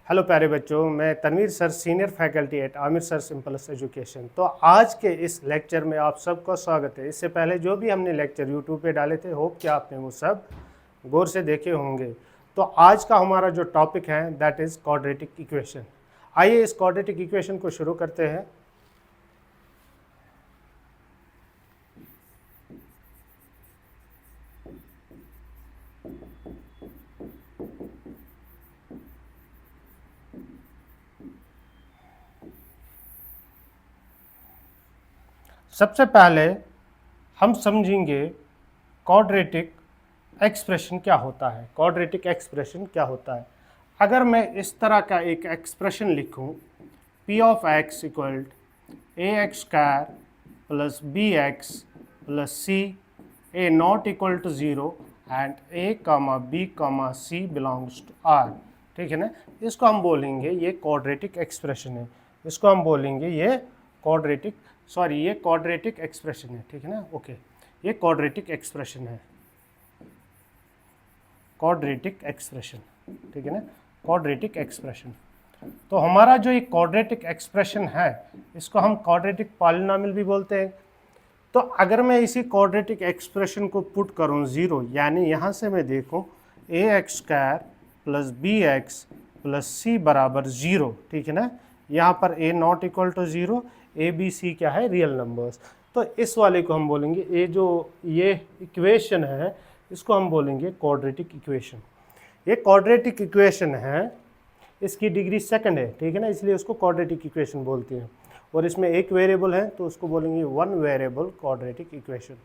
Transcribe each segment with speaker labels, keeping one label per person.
Speaker 1: Hello प्यारे बच्चों, मैं Tanveer sir, senior faculty at Aamir sir simplest education. तो आज के इस लेक्चर में आप सबका स्वागत है। इससे पहले जो भी हमने लेक्चर यूट्यूब पे डाले थे, होप कि आपने वो सब गौर से देखे होंगे। तो आज का हमारा जो टॉपिक है दैट इज़ क्वाड्रेटिक इक्वेशन। आइए इस क्वाड्रेटिक इक्वेशन को शुरू करते हैं। सबसे पहले हम समझेंगे क्वाड्रेटिक एक्सप्रेशन क्या होता है। क्वाड्रेटिक एक्सप्रेशन क्या होता है? अगर मैं इस तरह का एक एक्सप्रेशन लिखूं, p of x equal a x square plus B x plus c, a not equal to zero and a comma b comma c belongs to R. ठीक है ना? इसको हम बोलेंगे ये क्वाड्रेटिक एक्सप्रेशन है। इसको हम बोलेंगे ये क्वाड्रेटिक एक्सप्रेशन है। ठीक है ना? ओके, ये क्वाड्रेटिक एक्सप्रेशन है। क्वाड्रेटिक एक्सप्रेशन, ठीक है ना? Quadratic expression. तो हमारा जो ये क्वाड्रेटिक एक्सप्रेशन है, इसको हम क्वाड्रेटिक पॉलिनोमियल भी बोलते हैं। तो अगर मैं इसी क्वाड्रेटिक एक्सप्रेशन को पुट करूं ज़ीरो, यानी यहाँ से मैं देखूं A x square plus B x plus C बराबर ज़ीरो, ठीक है ना? यहाँ पर A not equal to zero, A B C क्या है? Real numbers. तो इस वाले को हम बोलेंगे, ये इक्वेशन है, इसको हम बोलेंगे क्वाड्रेटिक इक्वेशन। ये क्वाड्रेटिक इक्वेशन है, इसकी डिग्री सेकंड है, ठीक है ना? इसलिए उसको क्वाड्रेटिक इक्वेशन बोलते हैं। और इसमें एक वेरिएबल है तो उसको बोलेंगे वन वेरिएबल क्वाड्रेटिक इक्वेशन।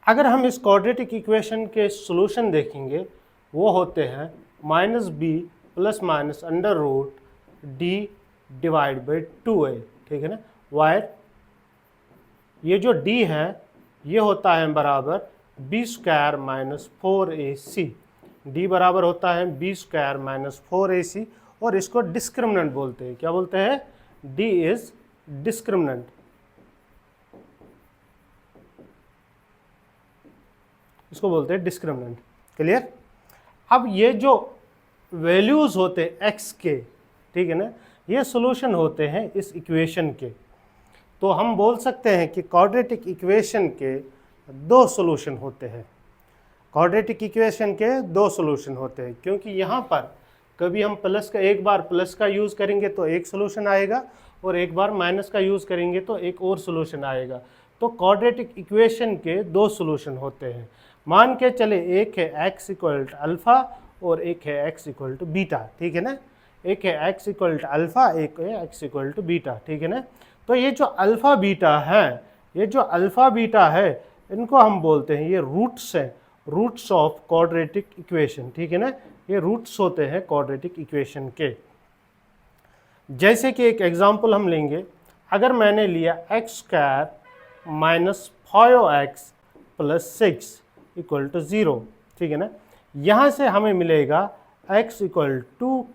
Speaker 1: अगर हम इस क्वाड्रेटिक इक्वेशन के सॉल्यूशन देखेंगे, वो होते हैं minus b plus minus under root D divide by 2a, ठीक है ना? वायर ये जो d है ये होता है बराबर B square minus 4ac। d बराबर होता है बी स्क्वायर माइनस 4ac, और इसको डिस्क्रिमिनेंट बोलते हैं। क्या बोलते हैं? d is discriminant. इसको बोलते हैं डिस्क्रिमिनेंट। क्लियर? अब ये जो वैल्यूज होते हैं x के, ठीक है ना, ये सॉल्यूशन होते हैं इस इक्वेशन के। तो हम बोल सकते हैं कि क्वाड्रेटिक इक्वेशन के दो सॉल्यूशन होते हैं। क्वाड्रेटिक इक्वेशन के दो सॉल्यूशन होते हैं, क्योंकि यहाँ पर कभी हम एक बार प्लस का यूज़ करेंगे तो एक सॉल्यूशन आएगा, और एक बार माइनस का यूज़ करेंगे तो एक और सॉल्यूशन आएगा। तो क्वाड्रेटिक इक्वेशन के दो सॉल्यूशन होते हैं। मान के चले, एक है x इक्वल टू अल्फ़ा और एक है x इक्वल टू बीटा, ठीक है ना? एक है x इक्वल टू अल्फ़ा, एक है x इक्वल टू बीटा, ठीक है ना? तो ये जो अल्फ़ा बीटा है, इनको हम बोलते हैं, ये रूट्स हैं, रूट्स ऑफ क्वाड्रेटिक इक्वेशन, ठीक है ना? ये रूट्स होते हैं क्वाड्रेटिक इक्वेशन के। जैसे कि एक एग्जांपल हम लेंगे, अगर मैंने लिया x square minus 5x plus 6 equal to zero, ठीक है ना? यहाँ से हमें मिलेगा x equal to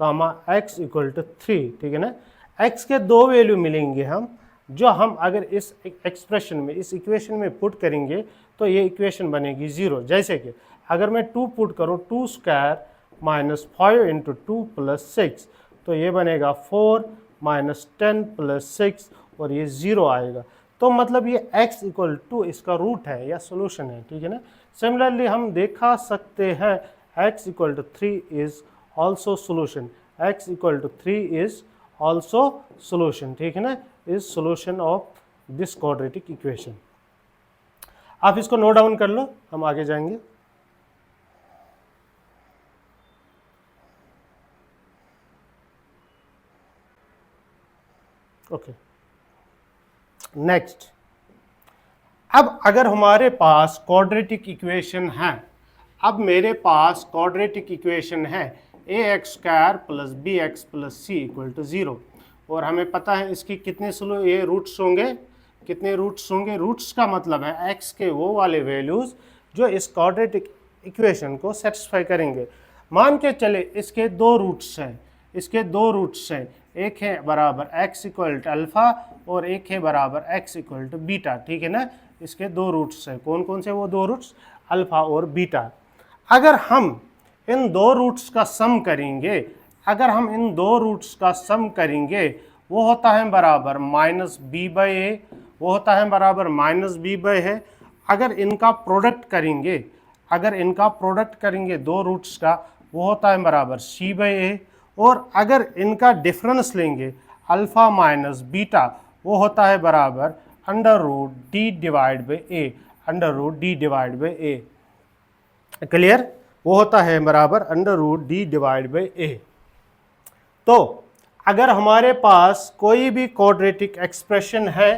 Speaker 1: comma x equal to 3, ठीक है ना? x के दो वैल्यू मिलेंगे हम, जो हम अगर इस एक्सप्रेशन में, इस इक्वेशन में पुट करेंगे तो ये इक्वेशन बनेगी ज़ीरो। जैसे कि अगर मैं 2 पुट करूँ, 2 स्क्वायर माइनस 5 इंटू 2 प्लस 6, तो ये बनेगा 4 माइनस 10 प्लस 6, और ये ज़ीरो आएगा। तो मतलब ये x इक्वल टू इसका रूट है या सोल्यूशन है, ठीक है ना? सिमिलरली हम देखा सकते हैं x equal to 3 is also solution. x equal to 3 is also solution, ठीक है ना? Is solution of this quadratic equation. आप इसको नोट डाउन कर लो, हम आगे जाएंगे। Okay, next. अब अगर हमारे पास क्वाड्रेटिक इक्वेशन है, अब मेरे पास क्वाड्रेटिक इक्वेशन है A x square plus B x plus C equal to zero, और हमें पता है इसकी कितने ये रूट्स होंगे। कितने रूट्स होंगे? रूट्स का मतलब है एक्स के वो वाले वैल्यूज़ जो इस क्वाड्रेटिक इक्वेशन को सेटिस्फाई करेंगे। मान के चले इसके दो रूट्स हैं, एक है बराबर x इक्वल टू अल्फ़ा और एक है बराबर x इक्वल टू बीटा, ठीक है ना? इसके दो रूट्स हैं। कौन कौन से वो दो रूट्स? अल्फ़ा और बीटा। अगर हम इन दो रूट्स का सम करेंगे, अगर हम इन दो रूट्स का सम करेंगे वो होता है बराबर माइनस बी बाई ए, वो होता है बराबर माइनस बी बाई है। अगर इनका प्रोडक्ट करेंगे, अगर इनका प्रोडक्ट करेंगे दो रूट्स का, वो होता है बराबर सी बाई ए। और अगर इनका डिफरेंस लेंगे अल्फ़ा माइनस बीटा, वो होता है बराबर under root D divide by A, under root D divide by A. Clear? वो होता है बराबर under root D divide by A. तो अगर हमारे पास कोई भी क्वाड्रेटिक एक्सप्रेशन है,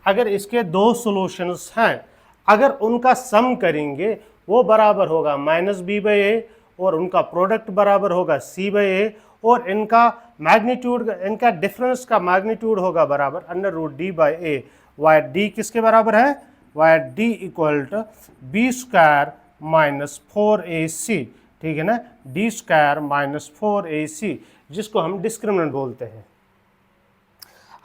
Speaker 1: अगर इसके दो सॉल्यूशंस हैं, अगर उनका सम करेंगे वो बराबर होगा माइनस बी बाई ए, और उनका प्रोडक्ट बराबर होगा सी बाई ए, और इनका मैग्नीट्यूड, इनका डिफरेंस का मैग्नीट्यूड होगा बराबर under root D by a. Y D किसके बराबर है? Y D equal to b square minus 4ac, ठीक है ना, डी स्क्वायर माइनस 4ac, जिसको हम डिस्क्रिमिनेंट बोलते हैं।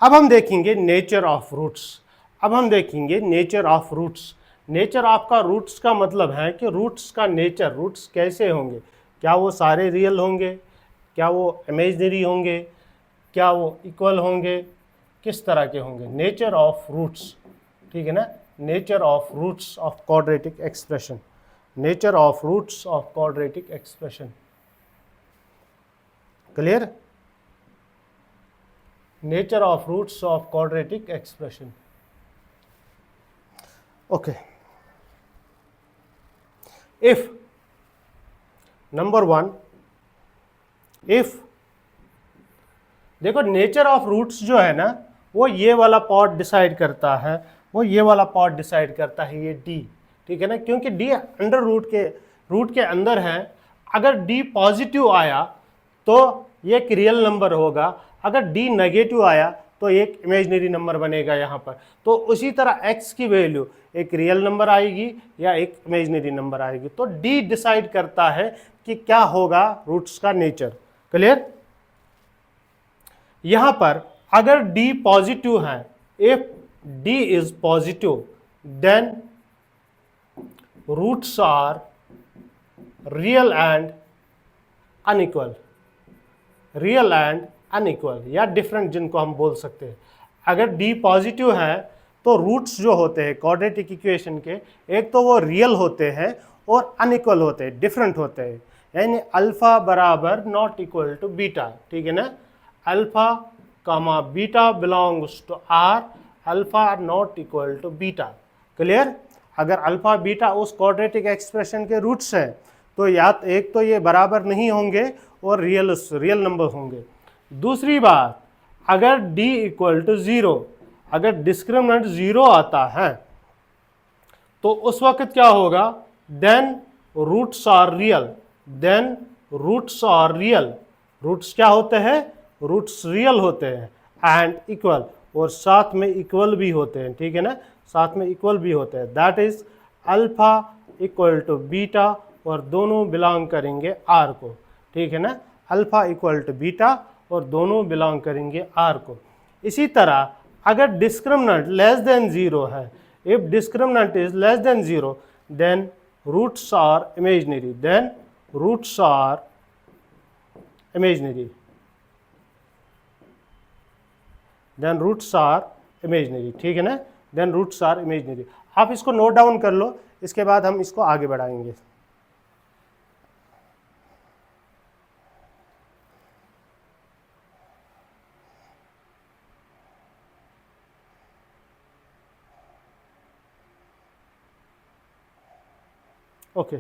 Speaker 1: अब हम देखेंगे नेचर ऑफ रूट्स। अब हम देखेंगे nature of roots. Nature of का रूट्स का मतलब है कि रूट्स का नेचर, रूट्स कैसे होंगे, क्या वो सारे रियल होंगे, क्या वो इमेजिनरी होंगे, क्या वो इक्वल होंगे, किस तरह के होंगे। नेचर ऑफ रूट्स, ठीक है ना, nature of roots of quadratic expression, nature of roots of quadratic expression. Clear? Nature of roots of quadratic expression. Okay, if number one, if देखो नेचर ऑफ रूट्स जो है ना, वो ये वाला पार्ट डिसाइड करता है, वो ये वाला पार्ट डिसाइड करता है, ये डी, ठीक है ना, क्योंकि डी अंडर रूट के अंदर है। अगर डी पॉजिटिव आया तो ये एक रियल नंबर होगा, अगर डी नेगेटिव आया तो एक इमेजिनरी नंबर बनेगा यहाँ पर। तो उसी तरह x की वैल्यू एक रियल नंबर आएगी या एक इमेजिनरी नंबर आएगी। तो डी डिसाइड करता है कि क्या होगा रूट्स का नेचर। क्लियर? यहाँ पर अगर डी पॉजिटिव है, if D is positive, then roots are real and unequal, real and unequal या डिफरेंट, जिनको हम बोल सकते हैं। अगर डी पॉजिटिव है तो रूट्स जो होते हैं क्वाड्रेटिक इक्वेशन के, एक तो वो रियल होते हैं और अनइक्वल होते हैं, डिफरेंट होते हैं, यानी अल्फा बराबर नॉट इक्वल टू बीटा, ठीक है ना, alpha comma beta belongs to R, alpha not equal to beta. Clear? अगर अल्फा बीटा उस क्वाड्रेटिक एक्सप्रेशन के रूट्स हैं तो या एक तो ये बराबर नहीं होंगे और रियल नंबर होंगे। दूसरी बात, अगर d इक्वल टू 0, अगर डिस्क्रिमिनेंट 0 आता है तो उस वक्त क्या होगा? Then roots are real, then roots are real. Roots क्या होते हैं? रूट्स रियल होते हैं एंड इक्वल, और साथ में इक्वल भी होते हैं, ठीक है ना, साथ में इक्वल भी होते हैं। That is alpha equal to beta, और दोनों बिलोंग करेंगे आर को, ठीक है ना, अल्फा इक्वल टू बीटा और दोनों बिलोंग करेंगे आर को। इसी तरह अगर डिस्क्रिमिनेंट लेस देन 0 है, if discriminant is less than 0, then roots are imaginary, then roots are imaginary, then roots are imaginary, ठीक है ना, देन रूट्स आर इमेजिनरी। आप इसको नोट डाउन कर लो, इसके बाद हम इसको आगे बढ़ाएंगे। Okay.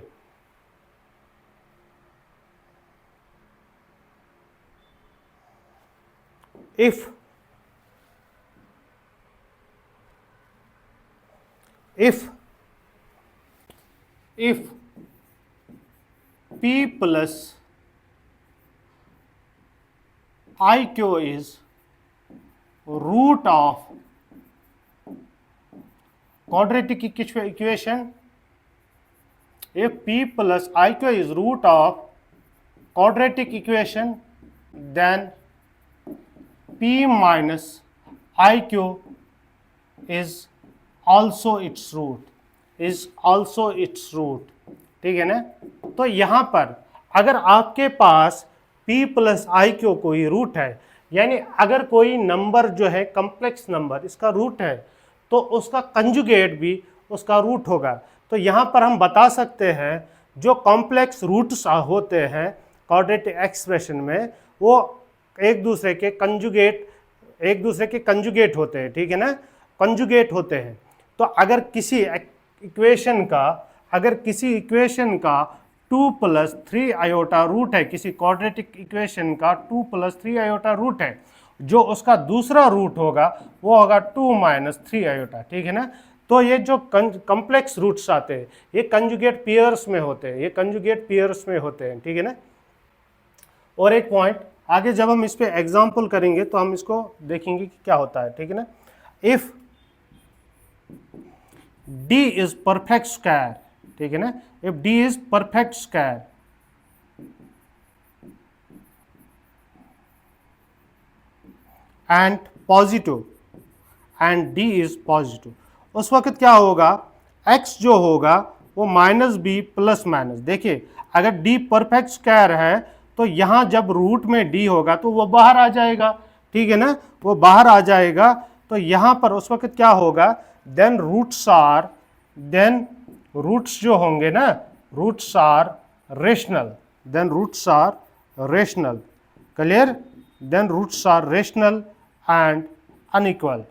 Speaker 1: If P plus IQ is root of quadratic equation, if P plus IQ is root of quadratic equation, then P minus IQ is also its root, is also its root, ठीक है ना। तो यहाँ पर अगर आपके पास p plus I Q कोई root है, यानी अगर कोई नंबर जो है कॉम्प्लेक्स नंबर इसका रूट है तो उसका कंजुगेट भी उसका रूट होगा। तो यहाँ पर हम बता सकते हैं जो कॉम्प्लेक्स रूट्स होते हैं क्वाड्रेटिक एक्सप्रेशन में वो एक दूसरे के कंजुगेट होते हैं, ठीक है ना, कंजुगेट होते हैं। तो अगर किसी इक्वेशन का 2 प्लस 3 आयोटा रूट है, किसी क्वाड्रेटिक इक्वेशन का 2 प्लस 3 आयोटा रूट है, जो उसका दूसरा रूट होगा वो होगा 2 माइनस 3 आयोटा, ठीक है ना। तो ये जो कॉम्प्लेक्स रूट्स आते हैं ये कंजुगेट पेयर्स में होते हैं, ठीक है ना। और एक पॉइंट आगे जब हम इस पे एग्जांपल करेंगे तो हम इसको देखेंगे कि क्या होता है, ठीक है ना। If D is perfect square, ठीक है ना, if D is perfect square and positive and D is positive, उस वक्त क्या होगा, x जो होगा वो माइनस बी प्लस माइनस। देखिए अगर D परफेक्ट स्क्वायर है तो यहाँ जब रूट में D होगा तो वो बाहर आ जाएगा, ठीक है ना, वो बाहर आ जाएगा। तो यहाँ पर उस वक्त क्या होगा, देन रूट्स जो होंगे ना, roots are rational, clear, then roots are rational and unequal.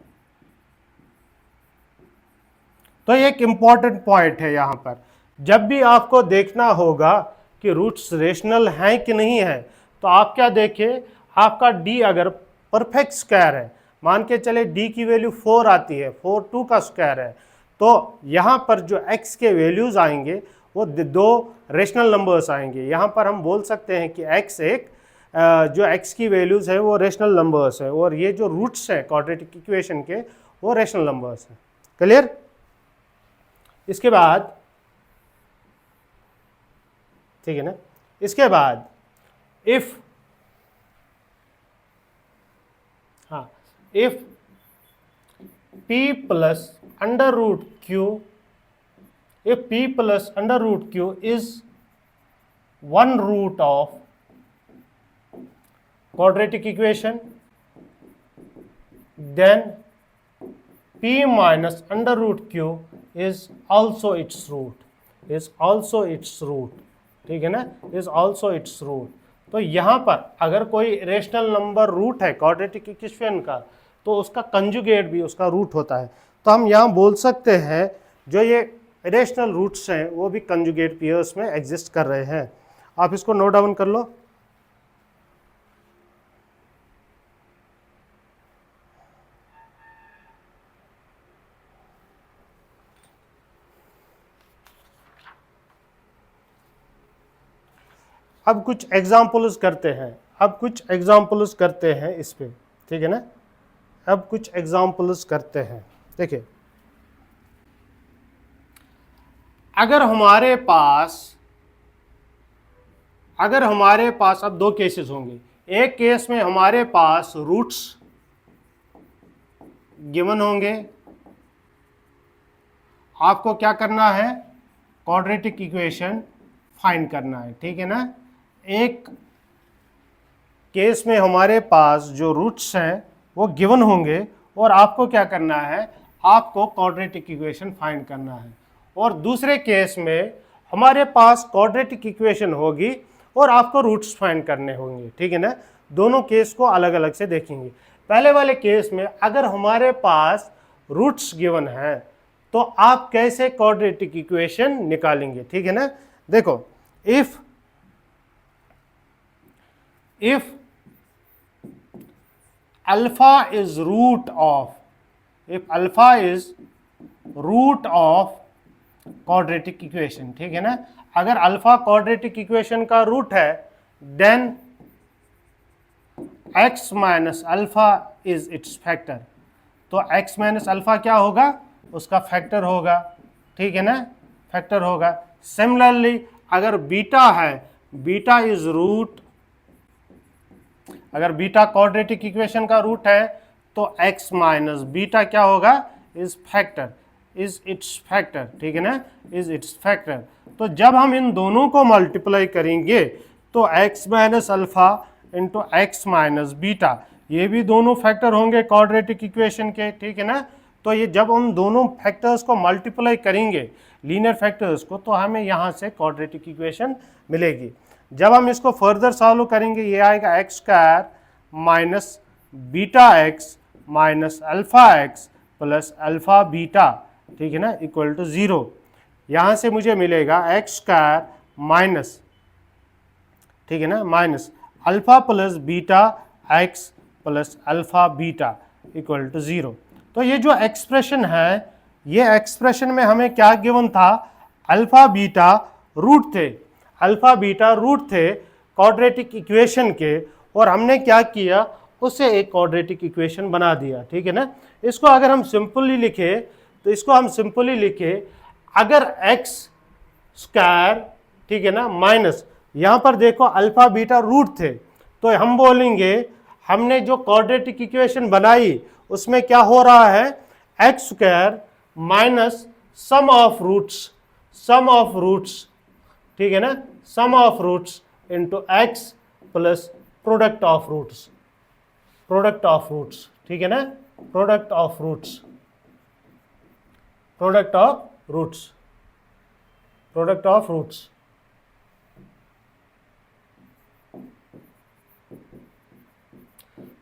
Speaker 1: तो एक इंपॉर्टेंट पॉइंट है यहाँ पर, जब भी आपको देखना होगा कि रूट्स रेशनल हैं कि नहीं है, तो आप क्या देखें, आपका D अगर परफेक्ट स्क्वायर है, मान के चले D की वैल्यू 4 आती है, 4 2 का स्क्वायर है, तो यहाँ पर जो x के वैल्यूज आएंगे वो दो रेशनल नंबर्स आएंगे। यहाँ पर हम बोल सकते हैं कि x जो x की वैल्यूज है वो रेशनल नंबर्स है, और ये जो रूट्स हैं क्वाड्रेटिक इक्वेशन के वो रेशनल नंबर्स हैं, क्लियर। इसके बाद, ठीक है ना, इसके बाद if p plus under root q, if p plus under root q is one root of quadratic equation, then p minus under root q is also its root, ठीक है ना, is also its root। तो यहाँ पर अगर कोई rational number root है quadratic equation का तो उसका कंजुगेट भी उसका रूट होता है। तो हम यहाँ बोल सकते हैं जो ये रेशनल रूट्स हैं वो भी कंजुगेट पेयर्स में एग्जिस्ट कर रहे हैं। आप इसको नोट डाउन कर लो। अब कुछ एग्जाम्पल्स करते हैं इस पे, ठीक है ना। अब कुछ एग्जाम्पल्स करते हैं। देखिए अगर हमारे पास अब दो केसेस होंगे। एक केस में हमारे पास रूट्स गिवन होंगे, आपको क्या करना है, क्वाड्रेटिक इक्वेशन फाइंड करना है, ठीक है ना। एक केस में हमारे पास जो रूट्स हैं वो गिवन होंगे और आपको क्या करना है, आपको क्वाड्रेटिक इक्वेशन फाइंड करना है। और दूसरे केस में हमारे पास क्वाड्रेटिक इक्वेशन होगी और आपको रूट्स फाइंड करने होंगे, ठीक है ना। दोनों केस को अलग अलग से देखेंगे। पहले वाले केस में अगर हमारे पास रूट्स गिवन है तो आप कैसे क्वाड्रेटिक इक्वेशन निकालेंगे, ठीक है ना। देखो if alpha is root of quadratic equation, ठीक है ना। अगर अल्फा क्वाड्रेटिक इक्वेशन का रूट है then x minus alpha is its factor. तो x माइनस अल्फा क्या होगा, उसका फैक्टर होगा, ठीक है ना, फैक्टर होगा। सिमिलरली अगर बीटा है, बीटा इज रूट, अगर बीटा क्वाड्रेटिक इक्वेशन का रूट है तो x माइनस बीटा क्या होगा, is factor, is its factor, ठीक है ना, इज इट्स फैक्टर। तो जब हम इन दोनों को मल्टीप्लाई करेंगे तो x minus alpha into x minus beta, ये भी दोनों फैक्टर होंगे क्वाड्रेटिक इक्वेशन के, ठीक है ना। तो ये जब हम दोनों फैक्टर्स को मल्टीप्लाई करेंगे लीनियर फैक्टर्स को, तो हमें यहाँ से क्वाड्रेटिक इक्वेशन मिलेगी। जब हम इसको फर्दर सॉल्व करेंगे, ये आएगा x square minus beta x minus alpha x plus alpha beta, ठीक है ना, इक्वल टू 0। यहाँ से मुझे मिलेगा एक्स स्क्वायर माइनस, ठीक है ना, minus alpha plus beta x plus alpha beta equal to 0। तो ये जो एक्सप्रेशन है, ये एक्सप्रेशन में हमें क्या गिवन था, अल्फ़ा बीटा रूट थे, अल्फ़ा बीटा रूट थे क्वाड्रेटिक इक्वेशन के, और हमने क्या किया, उससे एक क्वाड्रेटिक इक्वेशन बना दिया, ठीक है ना। इसको अगर हम सिंपली लिखे, तो इसको हम सिंपली लिखे, अगर एक्स स्क्वायर, ठीक है ना, माइनस, यहाँ पर देखो अल्फ़ा बीटा रूट थे, तो हम बोलेंगे हमने जो क्वाड्रेटिक इक्वेशन बनाई उसमें क्या हो रहा है, X square minus sum of roots, ठीक है ना, sum of roots into X plus product of roots, ठीक है ना, प्रोडक्ट ऑफ रूट्स।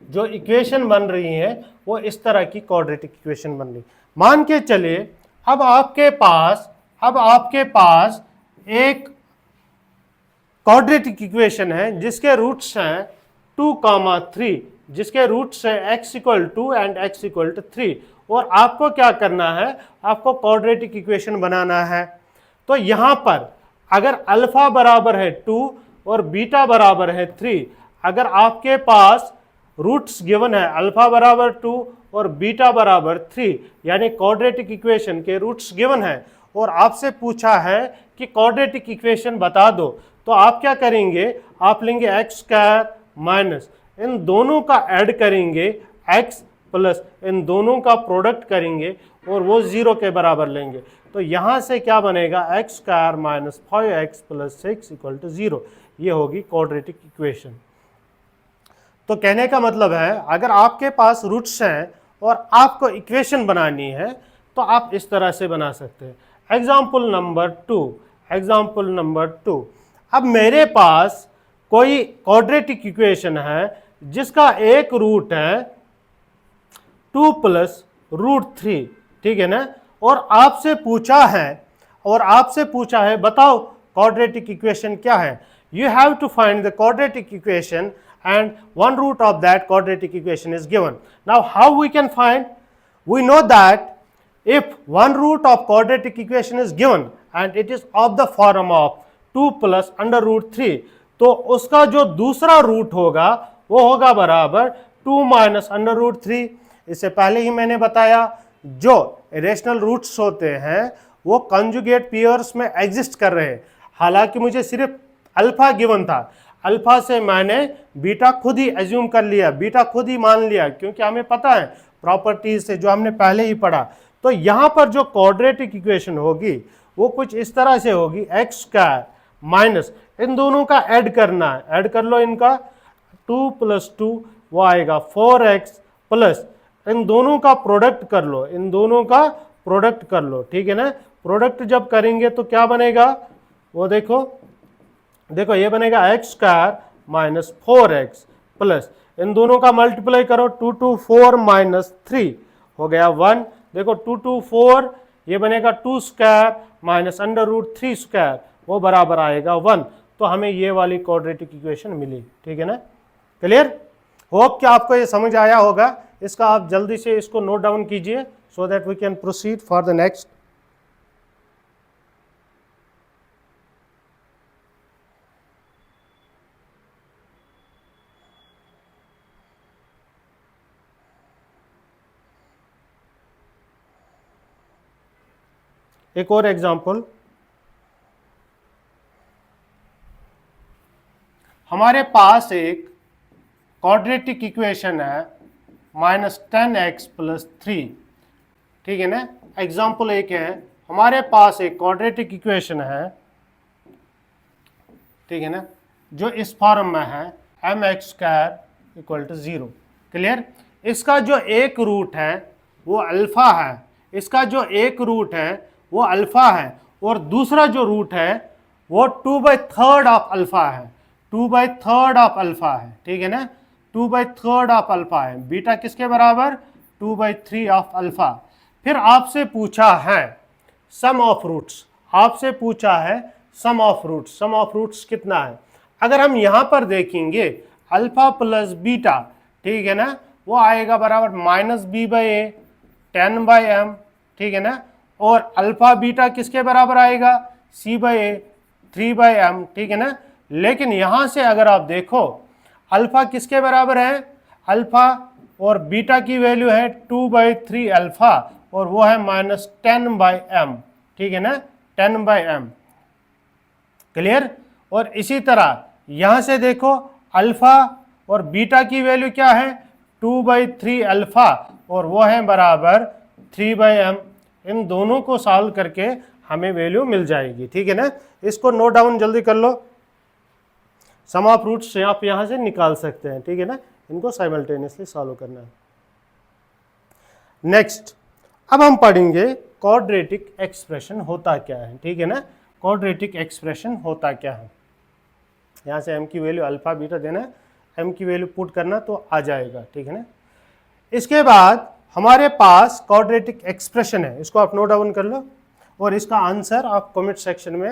Speaker 1: जो इक्वेशन बन रही है वो इस तरह की क्वाड्रेटिक इक्वेशन बन रही। मान के चलिए अब आपके पास एक क्वाड्रेटिक इक्वेशन है जिसके रूट्स हैं 2, 3, जिसके रूट्स है x equal 2 and x equal to 3, और आपको क्या करना है, आपको क्वाड्रेटिक इक्वेशन बनाना है। तो यहां पर अगर अल्फा बराबर है 2 और बीटा बराबर है 3, अगर आपके पास रूट्स गिवन है अल्फा बराबर 2 और बीटा बराबर 3, यानी क्वाड्रेटिक इक्वेशन के रूट्स गिवन है, और आपसे पूछा है कि क्वाड्रेटिक इक्वेशन बता दो, तो आप क्या करेंगे, आप लेंगे एक्स स्क्वायर माइनस इन दोनों का ऐड करेंगे x प्लस इन दोनों का प्रोडक्ट करेंगे और वो 0 के बराबर लेंगे। तो यहाँ से क्या बनेगा, x square minus 5x plus 6 equal to 0, ये होगी क्वाड्रेटिक इक्वेशन। तो कहने का मतलब है अगर आपके पास रूट्स हैं और आपको इक्वेशन बनानी है तो आप इस तरह से बना सकते हैं। एग्जाम्पल नंबर 2, अब मेरे पास कोई क्वाड्रेटिक इक्वेशन है जिसका एक रूट है 2 प्लस रूट 3, ठीक है ना, और आपसे पूछा है बताओ क्वाड्रेटिक इक्वेशन क्या है। You have to find the quadratic equation and one root of that quadratic equation is given. Now how we can find? We know that if one root of quadratic equation is given and it is of the form of 2 plus under root 3, तो उसका जो दूसरा root होगा वो होगा बराबर 2 minus under root 3। इससे पहले ही मैंने बताया जो इरेशनल रूट्स होते हैं वो कंजुगेट पेयर्स में एग्जिस्ट कर रहे हैं। हालांकि मुझे सिर्फ अल्फा गिवन था, अल्फा से मैंने बीटा खुद ही एज्यूम कर लिया, बीटा खुद ही मान लिया, क्योंकि हमें पता है प्रॉपर्टीज से जो हमने पहले ही पढ़ा। तो यहाँ पर जो क्वाड्रेटिक इक्वेशन होगी वो कुछ इस तरह से होगी, एक्स स्क्वायर माइनस इन दोनों का ऐड करना है, ऐड कर लो इनका, 2 प्लस 2 वो आएगा 4x प्लस इन दोनों का प्रोडक्ट कर लो, इन दोनों का प्रोडक्ट कर लो, ठीक है ना। प्रोडक्ट जब करेंगे तो क्या बनेगा, वो देखो ये बनेगा x square minus 4x plus इन दोनों का मल्टीप्लाई करो, 2 2 4 माइनस 3 हो गया 1। देखो 2 2 4 ये बनेगा 2 square minus under root 3 square, वो बराबर आएगा 1। तो हमें ये वाली क्वाड्रेटिक इक्वेशन मिली, ठीक है ना। क्लियर? होप कि आपको ये समझ आया होगा। इसका आप जल्दी से इसको नोट डाउन कीजिए so that we can proceed for the next. एक और एग्जाम्पल, हमारे पास एक क्वाड्रेटिक इक्वेशन है -10x प्लस 3, ठीक है ना। एग्जाम्पल एक है, हमारे पास एक क्वाड्रेटिक इक्वेशन है, ठीक है ना, जो इस फॉर्म में है mx² इक्वल टू 0। क्लियर? इसका जो एक रूट है वो अल्फा है, इसका जो एक रूट है वो अल्फा है, और दूसरा जो रूट है वो 2/3 ऑफ अल्फा है, 2/3 ऑफ अल्फा है। ठीक है ना, 2/3 ऑफ अल्फा है। बीटा किसके बराबर? 2/3 ऑफ अल्फा। फिर आपसे पूछा है सम ऑफ रूट्स, आपसे पूछा है sum of roots. Sum of roots कितना है? अगर हम यहां पर देखेंगे अल्फा प्लस बीटा, ठीक है ना, वो आएगा बराबर -b/a 10/m। ठीक है ना, और अल्फा बीटा किसके बराबर आएगा? c/a 3/m। ठीक है ना, लेकिन यहां से अगर आप देखो अल्फा किसके बराबर है? अल्फा और बीटा की वैल्यू है 2/3 अल्फा, और वो है -10/m। ठीक है ना, 10/m। क्लियर? और इसी तरह यहां से देखो अल्फा और बीटा की वैल्यू क्या है? 2/3 अल्फा, और वो है बराबर 3/m। इन दोनों को सॉल्व करके हमें वैल्यू मिल जाएगी। ठीक है ना, इसको नोट डाउन जल्दी कर लो। सम ऑफ रूट्स आप यहां से निकाल सकते हैं। ठीक है ना, इनको साइमल्टेनियसली सॉल्व करना है। नेक्स्ट, अब हम पढ़ेंगे क्वाड्रेटिक एक्सप्रेशन होता क्या है। ठीक है ना, क्वाड्रेटिक एक्सप्रेशन होता क्या है। यहाँ से m की वैल्यू अल्फा बीटा देना है, m की वैल्यू पुट करना तो आ जाएगा। ठीक है ना, इसके बाद हमारे पास क्वाड्रेटिक एक्सप्रेशन है, इसको आप नोट डाउन कर लो, और इसका आंसर आप कमेंट सेक्शन में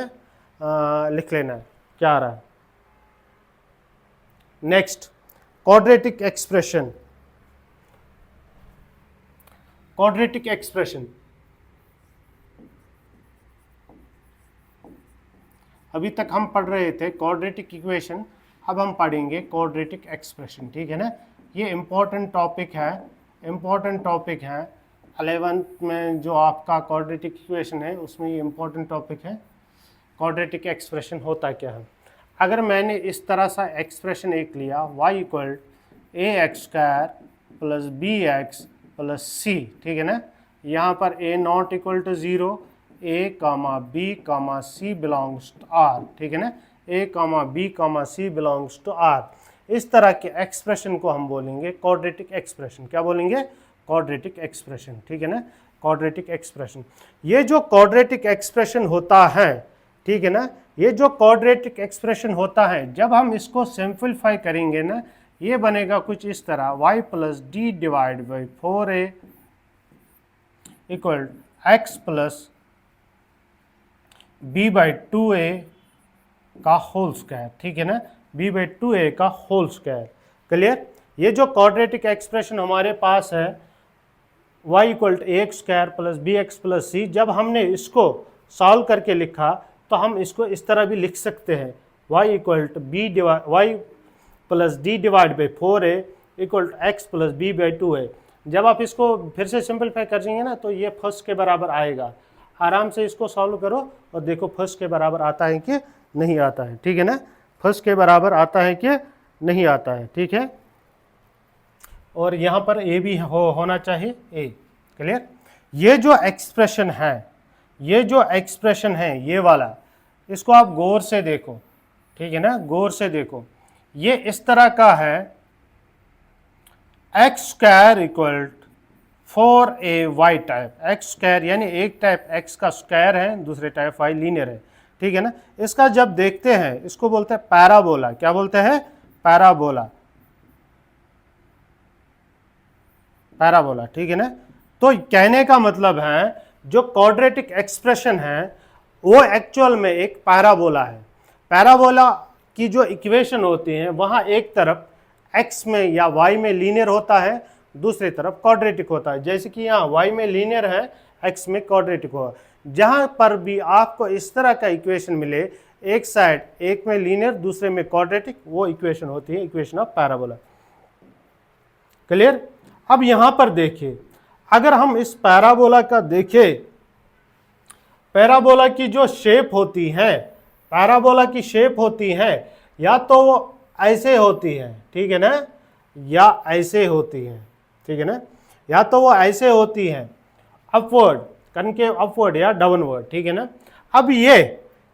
Speaker 1: लिख लेना है क्या आ रहा है। Next, quadratic expression. Quadratic expression अभी तक हम पढ़ रहे थे क्वाड्रेटिक इक्वेशन, अब हम पढ़ेंगे क्वाड्रेटिक एक्सप्रेशन। ठीक है ना, ये इम्पोर्टेंट टॉपिक है, इम्पोर्टेंट टॉपिक है 11th में जो आपका क्वाड्रेटिक इक्वेशन है उसमें ये इम्पोर्टेंट टॉपिक है। क्वाड्रेटिक एक्सप्रेशन होता क्या है? अगर मैंने इस तरह सा एक्सप्रेशन एक लिया y equal ax² plus bx plus c, ठीक है ना, यहाँ पर a not equal to 0, a comma b comma c belongs to r। ठीक है ना, a comma b comma c belongs to r। इस तरह के एक्सप्रेशन को हम बोलेंगे क्वाड्रेटिक एक्सप्रेशन। क्या बोलेंगे? Quadratic expression. ठीक है ना, क्वाड्रेटिक एक्सप्रेशन। ये जो क्वाड्रेटिक एक्सप्रेशन होता है, ठीक है ना, ये जो क्वाड्रेटिक एक्सप्रेशन होता है, जब हम इसको सिंपलीफाई करेंगे ना, ये बनेगा कुछ इस तरह y plus D divide by 4a equal x plus b/2a का होल स्क्वायर। ठीक है ना, b/2a का होल स्क्वायर। क्लियर? ये जो क्वाड्रेटिक एक्सप्रेशन हमारे पास है y equal to ax² plus bx plus c, जब हमने इसको सॉल्व करके लिखा तो हम इसको इस तरह भी लिख सकते हैं y equal to y plus D divide by 4a equal to x plus b/2a। जब आप इसको फिर से सिंपलीफाई करेंगे ना तो ये फर्स्ट के बराबर आएगा। आराम से इसको सॉल्व करो और देखो फर्स्ट के बराबर आता है कि नहीं आता है। ठीक है ना, फर्स्ट के बराबर आता है कि नहीं आता है। ठीक है, और यहाँ पर a भी होना चाहिए, a। क्लियर? ये जो एक्सप्रेशन है, ये जो एक्सप्रेशन है ये वाला, इसको आप गौर से देखो। ठीक है ना, गौर से देखो, ये इस तरह का है x² equal 4ay type. x² यानी एक टाइप x का स्क्वायर है, दूसरे टाइप y लीनियर है। ठीक है ना, इसका जब देखते हैं इसको बोलते हैं पैराबोला। क्या बोलते हैं? पैराबोला। पैराबोला। ठीक है ना, तो कहने का मतलब है जो क्वाड्रेटिक एक्सप्रेशन है वो एक्चुअल में एक पैराबोला है। पैराबोला की जो इक्वेशन होती है वहां एक तरफ x में या y में लीनियर होता है, दूसरी तरफ क्वाड्रेटिक होता है। जैसे कि यहाँ y में लीनियर है, x में क्वाड्रेटिक होगा। जहां पर भी आपको इस तरह का इक्वेशन मिले, एक साइड एक में लीनियर दूसरे में क्वाड्रेटिक, वो इक्वेशन होती है इक्वेशन ऑफ पैराबोला। क्लियर? अब यहां पर देखिए, अगर हम इस पैराबोला का देखें, पैराबोला की जो शेप होती है, पैराबोला की शेप होती है या तो वो ऐसे होती है, ठीक है ना, या ऐसे होती है। ठीक है ना, या तो वो ऐसे होती है अपवर्ड, कनकेव अपवर्ड या डाउनवर्ड। ठीक है ना, अब ये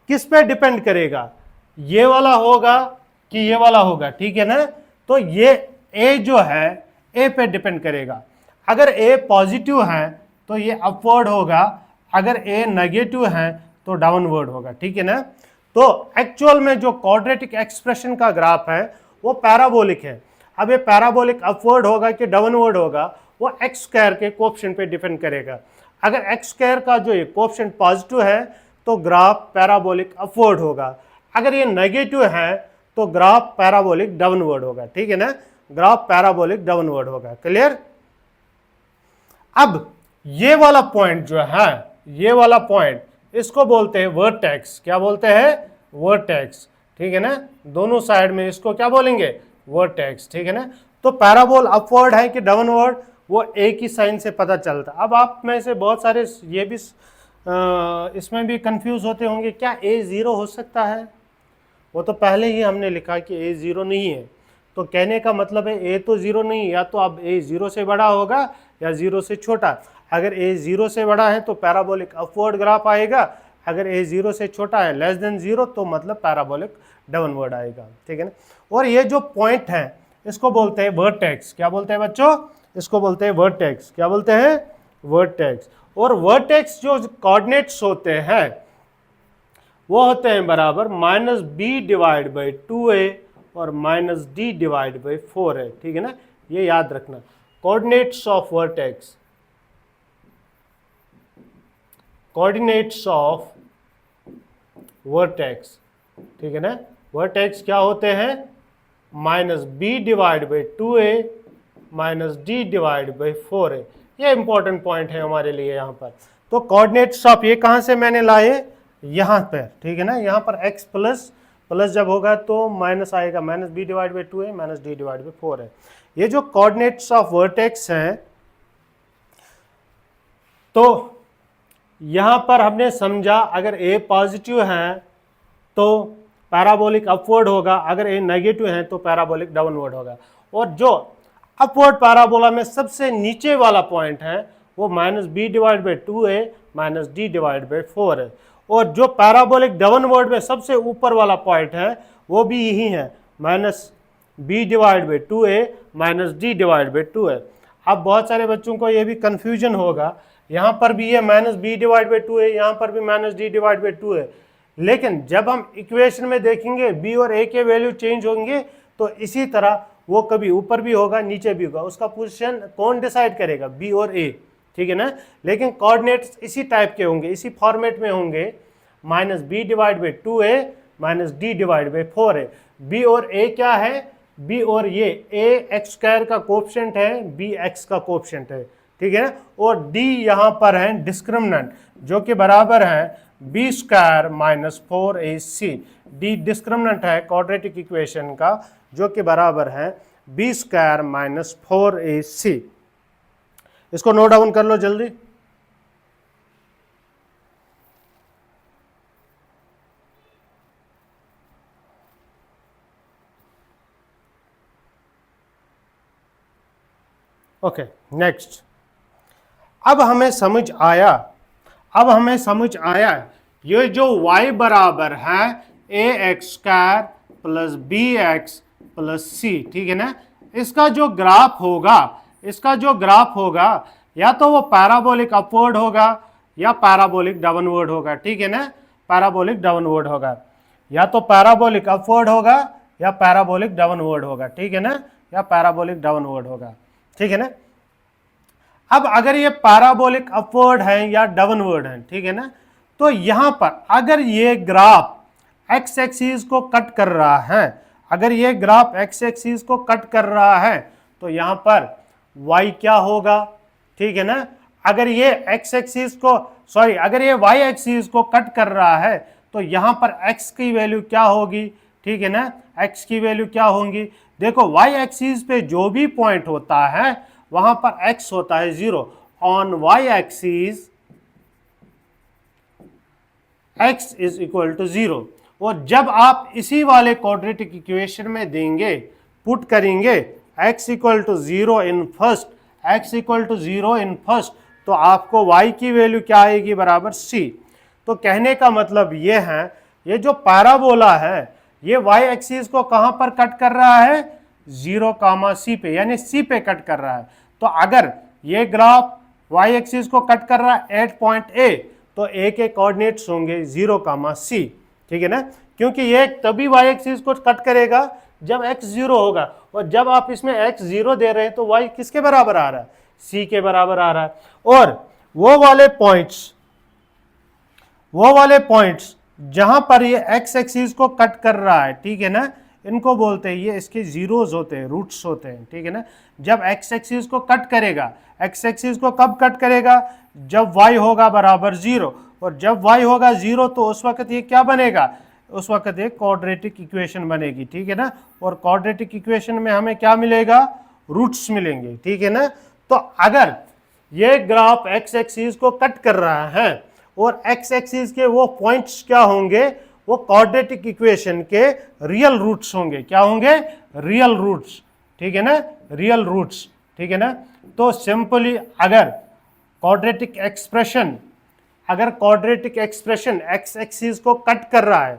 Speaker 1: किस पे डिपेंड करेगा? ये वाला होगा कि ये वाला होगा, ठीक है ना। तो ये ए जो है ए पे डिपेंड करेगा। अगर ए पॉजिटिव है तो ये अपवर्ड होगा, अगर ए नेगेटिव है तो डाउनवर्ड होगा, ठीक है ना। तो एक्चुअल में जो क्वाड्रेटिक एक्सप्रेशन का ग्राफ है वो पैराबोलिक है। अब ये पैराबोलिक अपवर्ड होगा कि डाउनवर्ड होगा, वो एक्स स्क्वायर के कोएफिशिएंट पे डिपेंड करेगा। अगर एक्स स्क्वायर का जो ये कोएफिशिएंट पॉजिटिव है तो ग्राफ पैराबोलिक अपवर्ड होगा, अगर ये नेगेटिव है तो ग्राफ पैराबोलिक डाउनवर्ड होगा, ठीक है ना। ग्राफ पैराबोलिक डाउनवर्ड होगा, क्लियर। अब ये वाला पॉइंट जो है, ये वाला पॉइंट, इसको बोलते हैं वर्टेक्स। क्या बोलते हैं? वर्टेक्स, ठीक है ना। दोनों साइड में इसको क्या बोलेंगे? वर्टेक्स, ठीक है ना। तो पैराबोल अपवर्ड है कि डाउनवर्ड, वो एक ही साइन से पता चलता। अब आप में से बहुत सारे ये भी इसमें भी कंफ्यूज होते होंगे, क्या ए जीरो हो सकता है? वो तो पहले ही हमने लिखा कि ए जीरो नहीं है। तो कहने का मतलब है ए तो जीरो नहीं, या तो अब ए जीरो से बड़ा होगा या जीरो से छोटा। अगर ए जीरो से बड़ा है तो पैराबोलिक अपवर्ड ग्राफ आएगा, अगर ए जीरो से छोटा है लेस देन जीरो तो मतलब पैराबोलिक डाउनवर्ड आएगा, ठीक है ना। और ये जो पॉइंट है इसको बोलते हैं वर्टेक्स। क्या बोलते हैं बच्चों? इसको बोलते हैं वर्टेक्स। क्या बोलते हैं? वर्टेक्स। और वर्टेक्स जो कोऑर्डिनेट्स होते हैं वो होते हैं बराबर minus B divide by 2a और minus D divide by 4a, ठीक है ना। ये याद रखना, coordinates of vertex, coordinates of vertex, ठीक है ना। वर्टेक्स क्या होते हैं? Minus B divide by 2a minus D divide by 4a। ये इंपॉर्टेंट पॉइंट है हमारे लिए यहाँ पर। तो कोऑर्डिनेट्स ऑफ ये कहाँ से मैंने लाए? यहाँ पर, ठीक है ना। यहाँ पर x प्लस प्लस जब होगा तो माइनस आएगा, minus B divide by 2a minus D divide by 4a। ये जो कोऑर्डिनेट्स ऑफ वर्टेक्स हैं, तो यहाँ पर हमने समझा अगर a पॉजिटिव है तो पैराबोलिक अपवर्ड होगा, अगर a नेगेटिव है तो पैराबोलिक डाउनवर्ड होगा। और जो अपवर्ड पैराबोला में सबसे नीचे वाला पॉइंट है वो minus B divide by 2a minus D divide by 4a। और जो पैराबोलिक डाउनवर्ड में सबसे ऊपर वाला पॉइंट है वो भी यही है, minus B divide by 2a minus D divide by 2a। अब बहुत सारे बच्चों को ये भी कंफ्यूजन होगा, यहाँ पर भी ये minus B divide by 2a, यहाँ पर भी minus D divide by 2a। लेकिन जब हम इक्वेशन में देखेंगे b और a के वैल्यू चेंज होंगे तो इसी तरह वो कभी ऊपर भी होगा नीचे भी होगा, उसका पोजीशन कौन डिसाइड करेगा? b और a, ठीक है ना। लेकिन कोऑर्डिनेट्स इसी टाइप के होंगे, इसी फॉर्मेट में होंगे, minus B divide by 2a minus D divide by 4a। b और a क्या है? b और ये a एक्स स्क्वायर का कोएफिशिएंट है, b x का कोएफिशिएंट है, ठीक है ना। और d यहाँ पर है डिस्क्रिमिनेंट जो कि बराबर है b square minus 4ac। d discriminant है क्वाड्रेटिक इक्वेशन का जो कि बराबर है b स्क्वायर माइनस 4ac। इसको नोट डाउन कर लो जल्दी। Okay, next. अब हमें समझ आया ये जो y बराबर है a X square plus B x plus C, ठीक है ना। इसका जो ग्राफ होगा या तो वो पैराबोलिक अपवर्ड होगा या पैराबोलिक डाउनवर्ड होगा, ठीक है ना। पैराबोलिक डाउनवर्ड होगा, या तो पैराबोलिक अपवर्ड होगा या पैराबोलिक डाउनवर्ड होगा, ठीक है ना, या पैराबोलिक डाउनवर्ड होगा, ठीक है ना। अब अगर ये पैराबोलिक अपवर्ड है या डाउनवर्ड है, ठीक है ना, तो यहां पर अगर ये ग्राफ एक्स एक्सिस को कट कर रहा है, अगर ये ग्राफ एक्स एक्सिस को कट कर रहा है तो यहां पर y क्या होगा, ठीक है ना। अगर ये एक्स एक्सिस को अगर ये y एक्सिस को कट कर रहा है तो यहां पर x की वैल्यू क्या होगी, ठीक है ना। x की वैल्यू क्या होंगी? देखो y एक्सिस पे जो भी पॉइंट होता है वहां पर x होता है 0 on y axis x is equal to 0। और जब आप इसी वाले क्वाड्रेटिक इक्वेशन में देंगे, पुट करेंगे x equal to 0 in first, x equal to 0 in first, तो आपको y की वैल्यू क्या आएगी? बराबर c। तो कहने का मतलब ये है, ये जो पैराबोला है ये y एक्सिस को कहां पर कट कर रहा है, 0, c पे, यानी c पे कट कर रहा है। तो अगर ये ग्राफ y एक्सिस को कट कर रहा है एट पॉइंट A, तो A के कोऑर्डिनेट्स होंगे 0, c, ठीक है ना, क्योंकि ये तभी y एक्सिस को कट करेगा जब x 0 होगा, और जब आप इसमें x 0 दे रहे हैं तो y किसके बराबर आ रहा है, c के बराबर आ रहा है। और वो वाले पॉइंट्स जहां पर ये x एक्सिस को कट कर रहा है, ठीक है ना, इनको बोलते हैं, ये इसके जीरोस होते हैं, रूट्स होते हैं, ठीक है ना। जब x एक्सिस को कट करेगा, x एक्सिस को कब कट करेगा, जब y होगा बराबर 0, और जब y होगा 0 तो उस वक्त ये क्या बनेगा, उस वक्त एक क्वाड्रेटिक इक्वेशन बनेगी, ठीक है ना। और क्वाड्रेटिक इक्वेशन में हमें क्या मिलेगा, रूट्स मिलेंगे, ठीक है ना। तो अगर ये ग्राफ x एक्सिस को कट कर रहा है और x एक्सिस के वो पॉइंट्स क्या होंगे, वो क्वाड्रेटिक इक्वेशन के रियल रूट्स होंगे, क्या होंगे, रियल रूट्स, ठीक है ना, रियल रूट्स, ठीक है ना। तो सिंपली अगर क्वाड्रेटिक एक्सप्रेशन x एक्सिस को कट कर रहा है,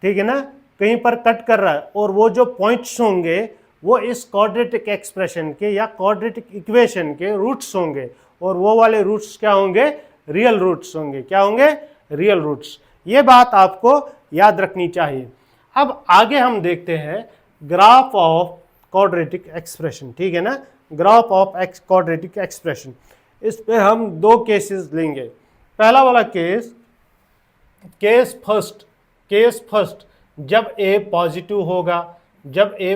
Speaker 1: ठीक है ना, कहीं पर कट कर रहा है, और वो जो पॉइंट्स होंगे वो इस क्वाड्रेटिक एक्सप्रेशन के या क्वाड्रेटिक इक्वेशन के रूट्स होंगे, और वो वाले रूट्स क्या होंगे, रियल रूट्स होंगे, क्या होंगे, रियल रूट्स। ये बात आपको याद रखनी चाहिए। अब आगे हम देखते हैं ग्राफ ऑफ क्वाड्रेटिक एक्सप्रेशन, ठीक है ना, ग्राफ ऑफ क्वाड्रेटिक एक्सप्रेशन। इस पे हम दो केसेस लेंगे। पहला वाला केस फर्स्ट, जब a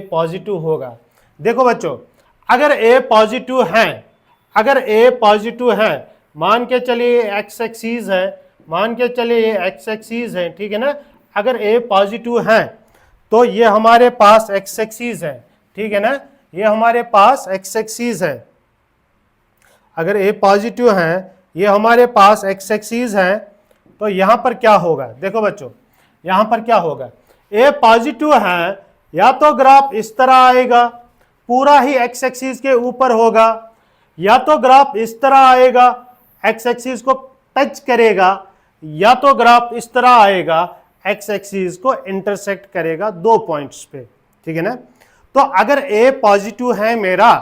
Speaker 1: पॉजिटिव होगा, देखो बच्चों, अगर a पॉजिटिव है, मान के चलिए x एक्सिस है, ठीक है ना। अगर a पॉजिटिव है तो ये हमारे पास x एक्सिस है, ठीक है ना, ये हमारे पास x एक्सिस है। अगर a पॉजिटिव है, ये हमारे पास x एक्सिस है, तो यहां पर क्या होगा, देखो बच्चों, यहां पर क्या होगा, a पॉजिटिव है, या तो ग्राफ इस तरह आएगा, पूरा ही x एक्सिस के ऊपर होगा, या तो ग्राफ इस तरह आएगा, x एक्सिस को टच करेगा, या तो ग्राफ इस तरह आएगा, x एक्सिस को इंटरसेक्ट करेगा दो पॉइंट्स पे, ठीक है ना। तो अगर a पॉजिटिव है मेरा,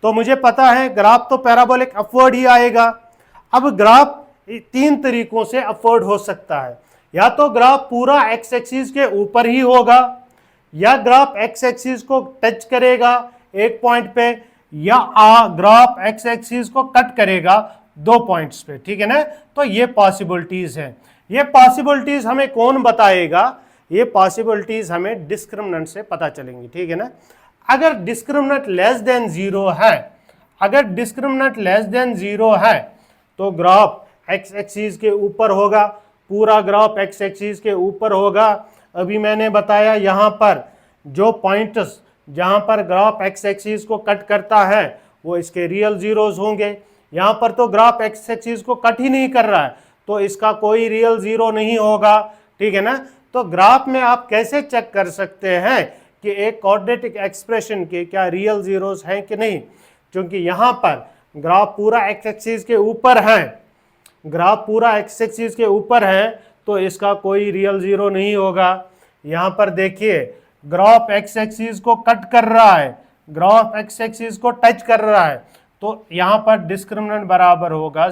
Speaker 1: तो मुझे पता है ग्राफ तो पैराबोलिक अपवर्ड ही आएगा। अब ग्राफ तीन तरीकों से अपवर्ड हो सकता है, या तो ग्राफ पूरा x एक्सिस के ऊपर ही होगा, या ग्राफ x एक्सिस को टच करेगा एक पॉइंट पे, या ग्राफ x एक्सिस को कट करेगा दो पॉइंट्स पे, ठीक है ना। तो ये पॉसिबिलिटीज हैं। ये पॉसिबिलिटीज हमें कौन बताएगा, ये पॉसिबिलिटीज हमें डिस्क्रिमिनेंट से पता चलेंगी, ठीक है ना। अगर डिस्क्रिमिनेंट लेस देन जीरो है, तो ग्राफ x एक्सिस के ऊपर होगा, पूरा ग्राफ x एक्सिस के ऊपर होगा। अभी मैंने बताया यहां पर जो पॉइंट्स जहां पर ग्राफ x एक्सिस को कट करता है वो इसके रियल जीरोस होंगे। यहां पर तो ग्राफ x एक्सिस को कट ही नहीं कर रहा है, तो इसका कोई रियल जीरो नहीं होगा, ठीक है ना। तो ग्राफ में आप कैसे चेक कर सकते हैं कि एक क्वाड्रेटिक एक्सप्रेशन के क्या रियल जीरोस हैं कि नहीं, क्योंकि यहां पर ग्राफ पूरा x एक्सिस के ऊपर है, तो इसका कोई रियल जीरो नहीं होगा। यहां पर देखिए ग्राफ x एक्सिस को कट कर रहा है, ग्राफ x एक्सिस को टच कर रहा है, तो यहां पर डिस्क्रिमिनेंट बराबर होगा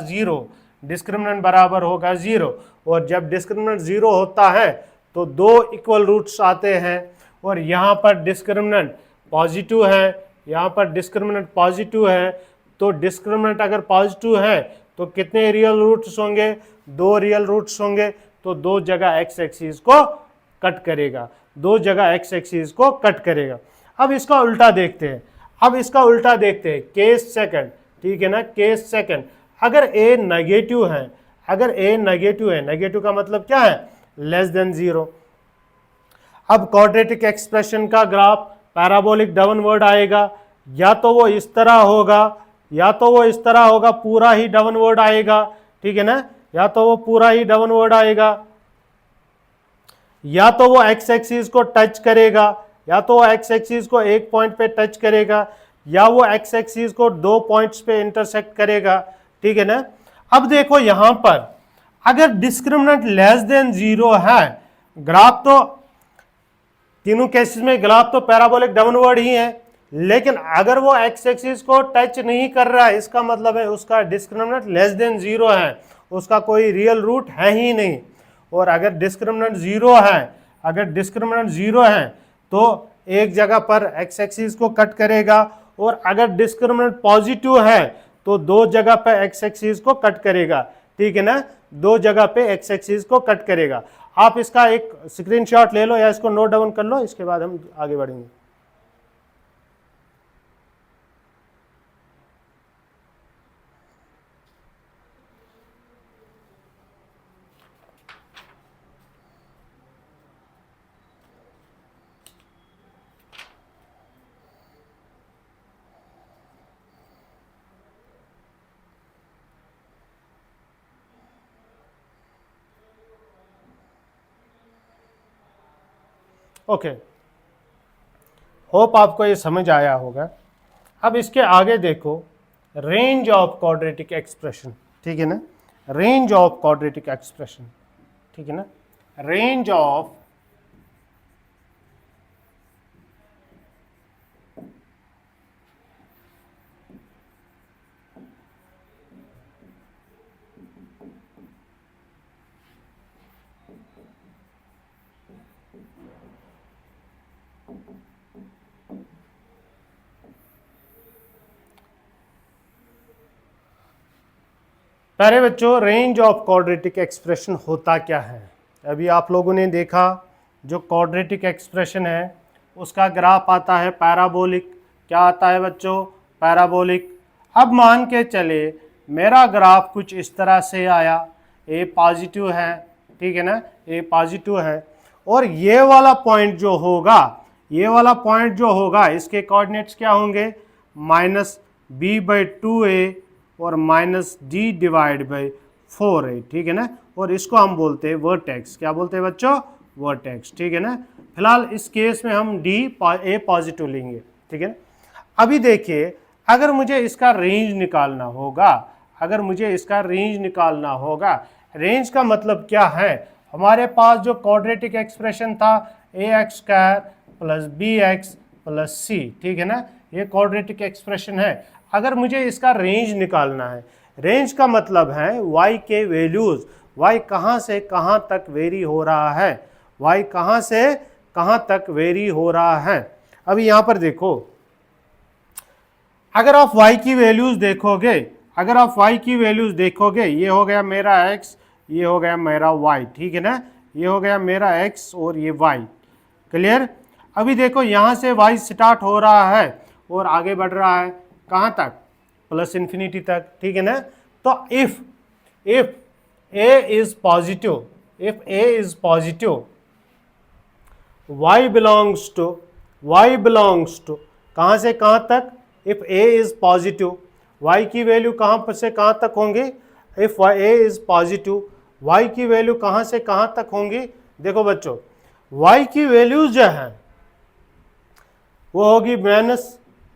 Speaker 1: जीरो। और जब डिस्क्रिमिनेंट जीरो होता है तो दो इक्वल रूट्स आते हैं, और यहां पर डिस्क्रिमिनेंट पॉजिटिव है, यहां पर डिस्क्रिमिनेंट पॉजिटिव है, तो डिस्क्रिमिनेंट अगर पॉजिटिव है तो कितने रियल रूट्स होंगे, दो रियल रूट्स होंगे, तो दो जगह x एक्सिस को कट करेगा। अब इसका उल्टा देखते हैं, केस सेकंड, ठीक है ना, केस सेकंड। अगर a नेगेटिव है, नेगेटिव का मतलब क्या है, लेस देन जीरो। अब क्वाड्रेटिक एक्सप्रेशन का ग्राफ पैराबोलिक डाउनवर्ड आएगा, या तो वो इस तरह होगा, पूरा ही डाउनवर्ड आएगा, ठीक है ना, या तो वो पूरा ही डाउनवर्ड आएगा, या तो वो x एक्सिस को टच करेगा, या तो वो x एक्सिस को एक पॉइंट पे टच करेगा, या वो x एक्सिस को दो पॉइंट्स पे इंटरसेक्ट करेगा, ठीक है ना। अब देखो यहां पर अगर डिस्क्रिमिनेंट लेस देन जीरो है, ग्राफ तो तीनों केसेस में ग्राफ तो पैराबोलिक डाउनवर्ड ही है, लेकिन अगर वो एक्स एक्सिस को टच नहीं कर रहा है, इसका मतलब है उसका डिस्क्रिमिनेंट लेस देन जीरो है, उसका कोई रियल रूट है ही नहीं। और अगर डिस्क्रिमिनेंट जीरो है, अगर डिस्क्रिमिनेंट जीरो है तो एक जगह पर एक्स एक्सिस को कट करेगा, और अगर डिस्क्रिमिनेंट पॉजिटिव है तो दो जगह पे एक्स एक्सिस को कट करेगा, ठीक है ना, दो जगह पे एक्स एक्सिस को कट करेगा। आप इसका एक स्क्रीनशॉट ले लो या इसको नोट डाउन कर लो, इसके बाद हम आगे बढ़ेंगे। ओके, होप आपको ये समझ आया होगा। अब इसके आगे देखो, रेंज ऑफ क्वाड्रेटिक एक्सप्रेशन, ठीक है ना, रेंज ऑफ क्वाड्रेटिक एक्सप्रेशन, ठीक है ना, रेंज ऑफ प्यारे बच्चों, रेंज ऑफ क्वाड्रेटिक एक्सप्रेशन होता क्या है? अभी आप लोगों ने देखा जो क्वाड्रेटिक एक्सप्रेशन है उसका ग्राफ आता है पैराबोलिक। क्या आता है बच्चों? पैराबोलिक। अब मान के चले मेरा ग्राफ कुछ इस तरह से आया, ए पॉजिटिव है, ठीक है ना, ए पॉजिटिव है, और ये वाला पॉइंट जो होगा, ये वाला पॉइंट जो होगा इसके कोऑर्डिनेट्स क्या होंगे? -b/2a और -d डिवाइड बाई 4a, ठीक है ना, और इसको हम बोलते हैं वर्टेक्स। क्या बोलते हैं बच्चों? वर्टेक्स, ठीक है ना। फिलहाल इस केस में हम a पॉजिटिव लेंगे, ठीक है ना। अभी देखिए, अगर मुझे इसका रेंज निकालना होगा, अगर मुझे इसका रेंज निकालना होगा, रेंज का मतलब क्या है? हमारे पास जो क्वाड्रेटिक एक्सप्रेशन था ax² + bx + c, ठीक है ना, ये क्वाड्रेटिक एक्सप्रेशन है। अगर मुझे इसका रेंज निकालना है, रेंज का मतलब है y के वैल्यूज, y कहाँ से कहाँ तक वेरी हो रहा है, y कहाँ से कहाँ तक वेरी हो रहा है। अभी यहाँ पर देखो, अगर आप y की वैल्यूज देखोगे, अगर आप y की वैल्यूज देखोगे, ये हो गया मेरा x, ये हो गया मेरा y, ठीक है ना, ये हो गया मेरा x और ये y, क्लियर। अभी देखो यहाँ से y स्टार्ट हो रहा है और आगे बढ़ रहा है कहाँ तक? +∞ तक, ठीक है ना। तो if a is positive, if a is positive, y belongs to कहाँ से कहाँ तक? If a is positive, y की वैल्यू कहाँ से कहाँ तक होंगे? If a is positive, y की वैल्यू कहाँ से कहाँ तक होंगी? देखो बच्चों, y की वैल्यू जो है वो होगी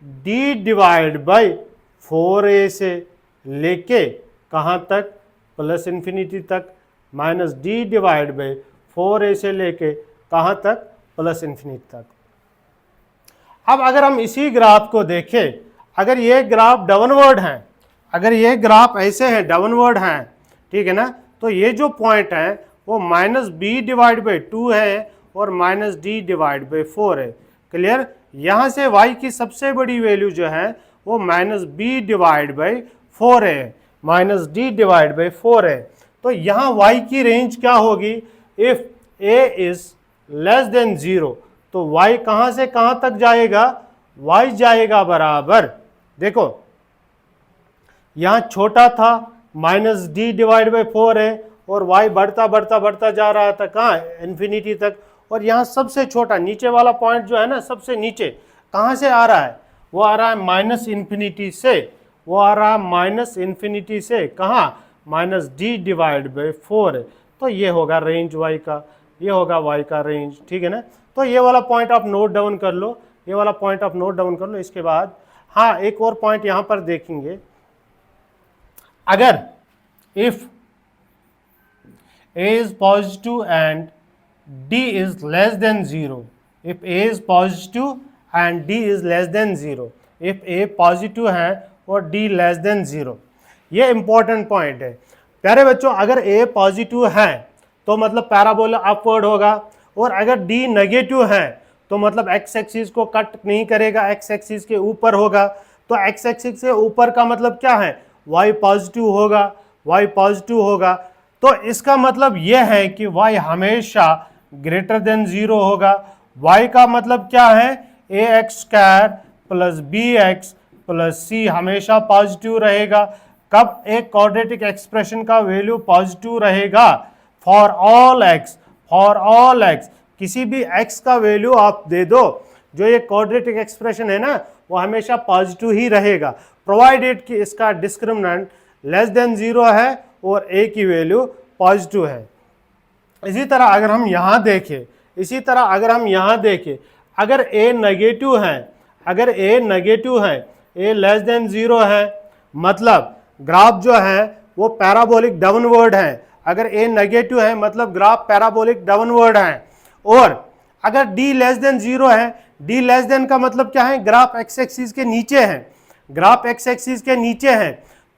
Speaker 1: -d डिवाइड बाई 4a से लेके कहाँ तक? +∞ तक, -d डिवाइड बाई 4a से लेके कहाँ तक? +∞ तक। अब अगर हम इसी ग्राफ को देखें, अगर ये ग्राफ डाउनवर्ड है, अगर ये ग्राफ ऐसे है डाउनवर्ड है, ठीक है ना, तो ये जो पॉइंट है वो -b डिवाइड बाई 2 है और -d डिवाइड बाई 4 है, क्लियर। यहाँ से y की सबसे बड़ी वैल्यू जो है वो -b डिवाइड बाई 4 है, -d डिवाइड बाई 4 है। तो यहाँ y की रेंज क्या होगी? If a is less than 0, तो y कहाँ से कहाँ तक जाएगा? y जाएगा बराबर, देखो यहाँ छोटा था -d डिवाइड बाई 4 है और y बढ़ता बढ़ता बढ़ता जा रहा था कहाँ? इन्फिनिटी तक। और यहाँ सबसे छोटा नीचे वाला पॉइंट जो है ना, सबसे नीचे कहाँ से आ रहा है? वो आ रहा है -∞ से, वो आ रहा है -∞ से कहाँ? -d डिवाइड बाई 4 है। तो ये होगा रेंज y का, ये होगा y का रेंज, ठीक है ना। तो ये वाला पॉइंट आप नोट डाउन कर लो, ये वाला पॉइंट आप नोट डाउन कर लो। इसके बाद हाँ, एक और पॉइंट यहाँ पर देखेंगे, अगर if a is positive and d is less than 0, if A is positive and D is less than zero, if A positive है और डी लेस देन जीरो। ये इंपॉर्टेंट पॉइंट है प्यारे बच्चों। अगर ए पॉजिटिव है तो मतलब पैराबोला अपवर्ड होगा, और अगर डी नेगेटिव है तो मतलब एक्स एक्सिस को कट नहीं करेगा, एक्स एक्सिस के ऊपर होगा। तो एक्स एक्सिस से ऊपर का मतलब क्या है, वाई पॉजिटिव होगा, वाई पॉजिटिव होगा। तो इसका मतलब यह है कि वाई हमेशा ग्रेटर देन जीरो होगा। वाई का मतलब क्या है, A x square plus B x plus C हमेशा पॉजिटिव रहेगा। कब एक क्वाड्रेटिक एक्सप्रेशन का वैल्यू पॉजिटिव रहेगा, for all X, for all X, किसी भी एक्स का वैल्यू आप दे दो, जो ये क्वाड्रेटिक एक्सप्रेशन है ना वो हमेशा पॉजिटिव ही रहेगा, प्रोवाइडेड कि इसका डिस्क्रिमिनेंट लेस देन जीरो है और ए की वैल्यू पॉजिटिव है। इसी तरह अगर हम यहाँ देखें, इसी तरह अगर हम यहाँ देखें, अगर ए नेगेटिव है, अगर ए नेगेटिव है, ए लेस देन जीरो है, मतलब ग्राफ जो है वो पैराबोलिक डाउनवर्ड है। अगर ए नेगेटिव है मतलब ग्राफ पैराबोलिक डाउनवर्ड है। और अगर डी लेस देन जीरो है, डी लेस देन का मतलब क्या है, ग्राफ एक्स एक्सिस के नीचे है, ग्राफ एक्स एक्सिस के नीचे है।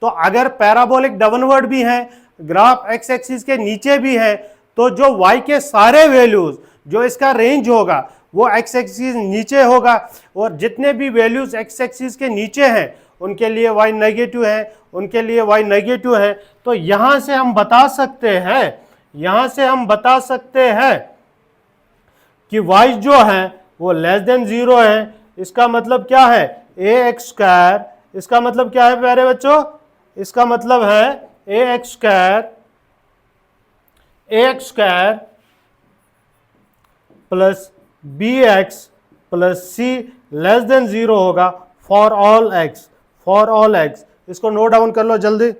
Speaker 1: तो अगर पैराबोलिक डाउनवर्ड भी है, ग्राफ एक्स एक्सिस के नीचे भी है, तो जो y के सारे वैल्यूज, जो इसका रेंज होगा वो एक्स एक्सिस नीचे होगा, और जितने भी वैल्यूज एक्स एक्सिस के नीचे हैं उनके लिए y नेगेटिव है, उनके लिए y नेगेटिव है। तो यहां से हम बता सकते हैं, यहां से हम बता सकते हैं कि y जो है वो लेस देन जीरो है। इसका मतलब क्या है, ए एक्स स्क्वायर, इसका मतलब क्या है प्यारे बच्चों, इसका मतलब है A x square, A x square plus B x plus C less than zero होगा for all X, for all X. इसको नोट डाउन कर लो जल्दी।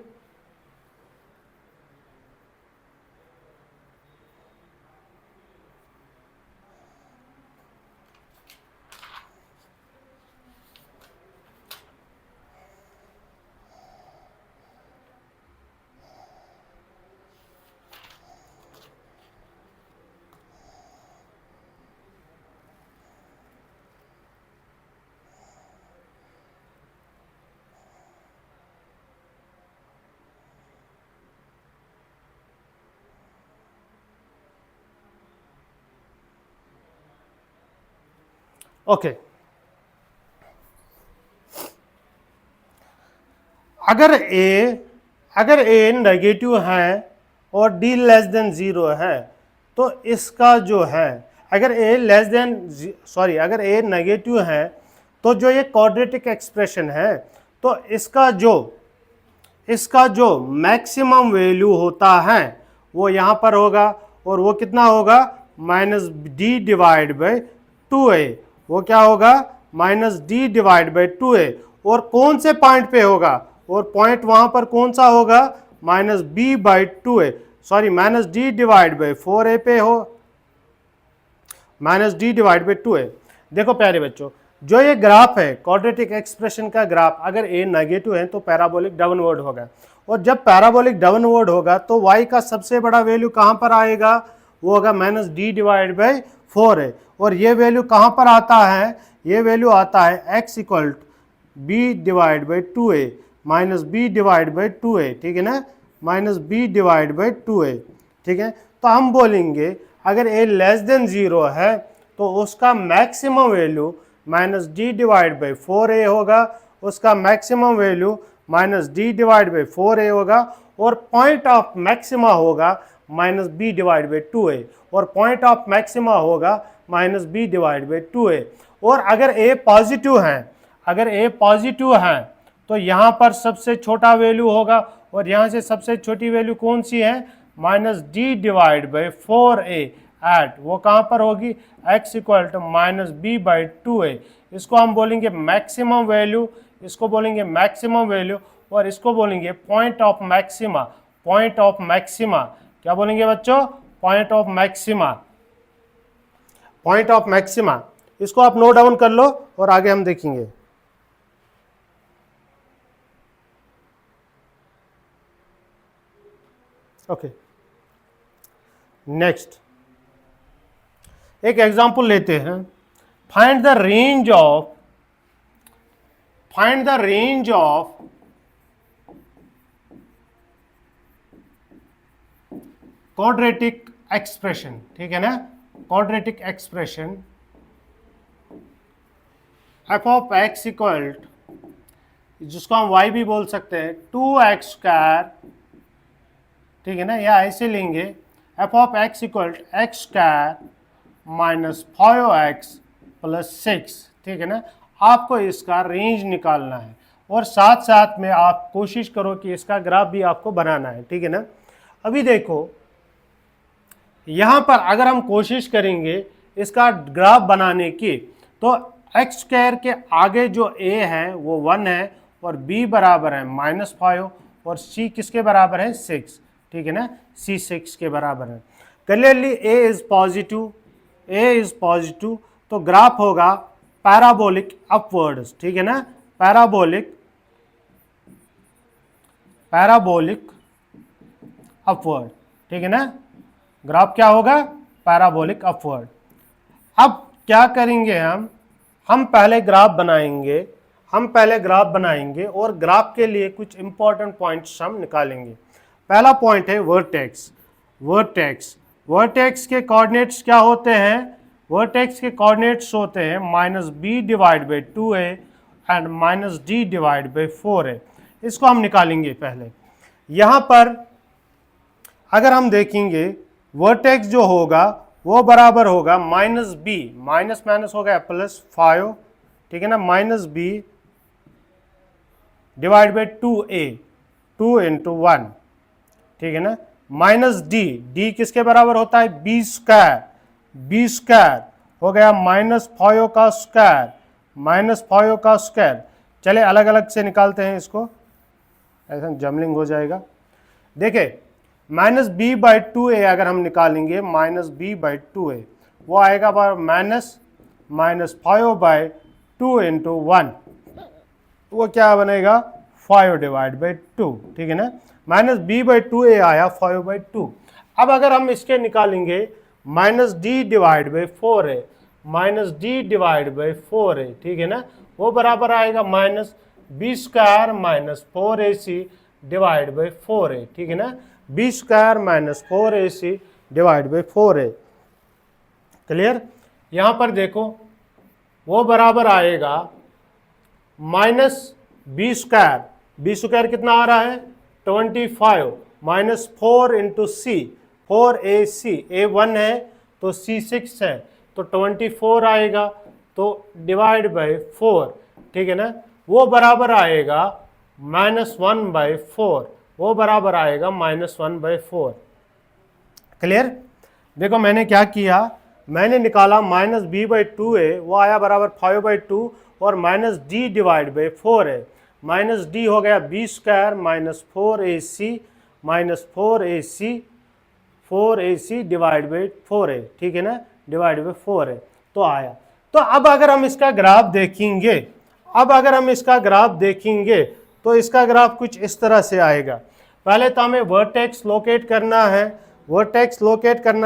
Speaker 1: ओके, अगर ए नेगेटिव है और डी लेस देन जीरो है, तो इसका जो है, अगर ए लेस देन सॉरी अगर ए नेगेटिव है तो जो ये क्वाड्रेटिक एक्सप्रेशन है, तो इसका जो मैक्सिमम वैल्यू होता है वो यहाँ पर होगा, और वो कितना होगा, minus D divide by two A. वो क्या होगा, minus D divide by two A. और कौन से पॉइंट पे होगा, और पॉइंट वहां पर कौन सा होगा, minus B by two A, sorry minus D divide by four A पे हो, minus D divide by two A. देखो प्यारे बच्चों, जो ये ग्राफ है क्वाड्रेटिक एक्सप्रेशन का ग्राफ, अगर ए नेगेटिव है तो पैराबोलिक डाउनवर्ड होगा, और जब पैराबोलिक डाउनवर्ड होगा तो y का सबसे बड़ा वैल्यू कहां पर आएगा, वो होगा minus D divide by four है। और ये वैल्यू कहां पर आता है, ये वैल्यू आता है x equal B divide by two A, minus B divide by two A, ठीक है ना, minus B divide by two A, ठीक है। तो हम बोलेंगे अगर a लेस देन जीरो है तो उसका maximum value minus D divide by four A होगा, उसका maximum value minus D divide by four A होगा, और पॉइंट ऑफ मैक्सिमा होगा minus B divide by two A, और पॉइंट ऑफ मैक्सिमा होगा minus B divide by two A. और अगर ए positive है, अगर ए पॉजिटिव है तो यहाँ पर सबसे छोटा वैल्यू होगा, और यहाँ से सबसे छोटी वैल्यू कौन सी है, minus D divide by four A at, वो कहाँ पर होगी, x equal to minus B by two A. इसको हम बोलेंगे मैक्सिमम वैल्यू, इसको बोलेंगे मैक्सिमम वैल्यू, और इसको बोलेंगे point of maxima, point of maxima. क्या बोलेंगे बच्चों, point of maxima, point of maxima. इसको आप नोट डाउन कर लो और आगे हम देखेंगे। ओके, नेक्स्ट एक एग्जांपल लेते हैं, find the range of quadratic expression, ठीक है ना, quadratic expression F of x equal, जिसको हम y भी बोल सकते हैं, 2x², ठीक है ना, या ऐसे लेंगे F of x equal x² minus 5x plus 6, ठीक है ना। आपको इसका रेंज निकालना है और साथ साथ में आप कोशिश करो कि इसका ग्राफ भी आपको बनाना है, ठीक है ना। अभी देखो यहाँ पर अगर हम कोशिश करेंगे इसका ग्राफ बनाने की, तो x² के आगे जो a है वो 1 है और b बराबर है -5 और c किसके बराबर है 6, ठीक है ना, c 6 के बराबर है। क्लियरली a इज पॉजिटिव, तो ग्राफ होगा पैराबोलिक अपवर्ड्स, ठीक है ना, पैराबोलिक अपवर्ड, ठीक है ना, ग्राफ क्या होगा पैराबोलिक अपवर्ड। अब क्या करेंगे हम पहले ग्राफ बनाएंगे और ग्राफ के लिए कुछ इंपॉर्टेंट पॉइंट्स हम निकालेंगे। पहला पॉइंट है वर्टेक्स के कोऑर्डिनेट्स क्या होते हैं, वर्टेक्स के कोऑर्डिनेट्स होते हैं -b/2a एंड -d/4a। इसको हम निकालेंगे पहले। यहाँ पर अगर हम देखेंगे वर्टेक्स जो होगा वो बराबर होगा -b, माइनस हो गया +5, ठीक है ना, -b/2a, 2 × 1, ठीक है ना, -d किसके बराबर होता है b² हो गया -5 का स्क्वायर। चले अलग अलग से निकालते हैं इसको, ऐसा जमलिंग हो जाएगा। देखिए -b/2a अगर हम निकालेंगे, -b/2a वो आएगा -5/2 × 1, वो क्या बनेगा 5/2, ठीक है ना, -b/2a आया 5/2। अब अगर हम इसके निकालेंगे -d/4a, ठीक है ना, वो बराबर आएगा -b² - 4ac/4a, ठीक है ना, b² - 4ac/4a। क्लियर। यहाँ पर देखो वो बराबर आएगा -b² कितना आ रहा है 25 -4 × c, 4ac, a 1 है तो c 6 है तो 24 आएगा, तो /4, ठीक है ना, वो बराबर आएगा -1/4, वो बराबर आएगा -1/4। क्लियर। देखो मैंने क्या किया, मैंने निकाला -b/2a वो आया बराबर 5/2 और -d/4 है, -d हो गया b² -4ac/4a, ठीक है ना, /4 है, तो आया। तो अब अगर हम इसका ग्राफ देखेंगे, तो इसका ग्राफ कुछ इस तरह से आएगा। पहले तो हमें वर्टेक्स लोकेट करना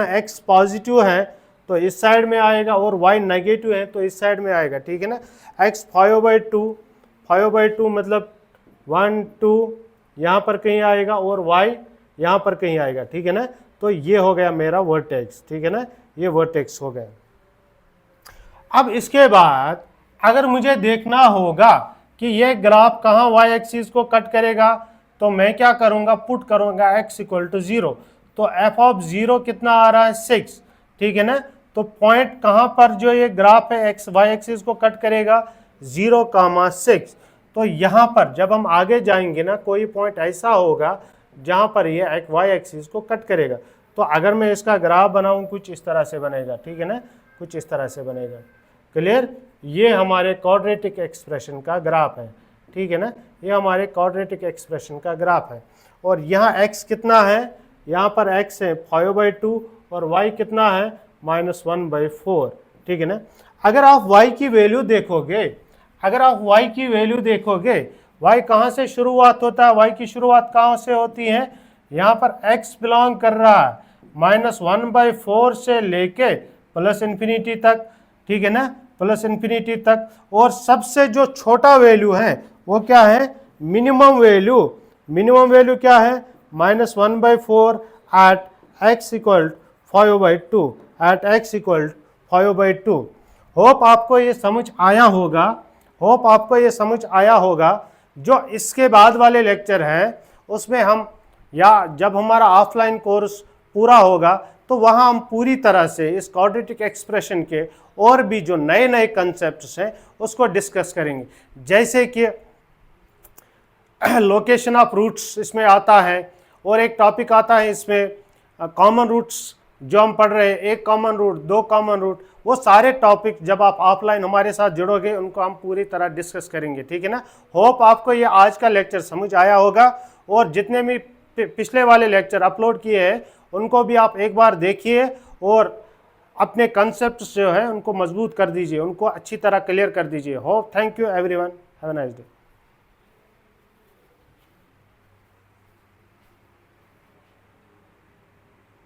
Speaker 1: है, x पॉजिटिव है तो इस साइड में आएगा और y नेगेटिव है तो इस साइड में आएगा, ठीक है ना। x 5/2 मतलब 1 2 यहाँ पर कहीं आएगा और y यहाँ पर कहीं आएगा, ठीक है ना। तो ये हो गया मेरा वर्टेक्स, ठीक है ना, ये वर्टेक्स हो गया। अब इसके बाद अगर मुझे देखना होगा कि ये ग्राफ कहाँ y एक्सिस को कट करेगा, तो मैं क्या करूँगा, पुट करूँगा x = 0, तो f(0) कितना आ रहा है 6, ठीक है ना। तो पॉइंट कहाँ पर जो ये ग्राफ है y एक्सिस को कट करेगा 0,6। तो यहाँ पर जब हम आगे जाएंगे ना, कोई पॉइंट ऐसा होगा जहाँ पर ये y एक्सिस को कट करेगा। तो अगर मैं इसका ग्राफ बनाऊँ कुछ इस तरह से बनेगा, ठीक है ना, कुछ इस तरह से बनेगा। क्लियर। ये हमारे क्वाड्रेटिक एक्सप्रेशन का ग्राफ है, ठीक है ना, ये हमारे क्वाड्रेटिक एक्सप्रेशन का ग्राफ है। और यहाँ x कितना है, यहाँ पर x है 5/2 और y कितना है -1/4, ठीक है ना। अगर आप y की वैल्यू देखोगे, y कहाँ से शुरुआत होता है, y की शुरुआत कहाँ से होती है, यहाँ पर x बिलोंग कर रहा है -1/4 से लेके प्लस इन्फिनिटी तक, ठीक है ना, प्लस इन्फिनिटी तक। और सबसे जो छोटा वैल्यू है वो क्या है, मिनिमम वैल्यू। मिनिमम वैल्यू क्या है, -1/4 at x equal 5/2, at x equal 5/2। Hope आपको ये समझ आया होगा, होप आपको ये समझ आया होगा। जो इसके बाद वाले लेक्चर हैं उसमें हम, या जब हमारा ऑफलाइन कोर्स पूरा होगा तो वहाँ हम पूरी तरह से इस क्वाड्रेटिक एक्सप्रेशन के और भी जो नए नए कंसेप्ट्स हैं उसको डिस्कस करेंगे। जैसे कि लोकेशन ऑफ रूट्स इसमें आता है, और एक टॉपिक आता है इसमें कॉमन रूट्स जो हम पढ़ रहे हैं, एक कॉमन रूट, दो कॉमन रूट। वो सारे टॉपिक जब आप ऑफलाइन हमारे साथ जुड़ोगे उनको हम पूरी तरह डिस्कस करेंगे, ठीक है ना। होप आपको ये आज का लेक्चर समझ आया होगा, और जितने भी पिछले वाले लेक्चर अपलोड किए हैं उनको भी आप एक बार देखिए और अपने कंसेप्ट्स जो है उनको मजबूत कर दीजिए, उनको अच्छी तरह क्लियर कर दीजिए। Hope, thank you everyone, have a nice day.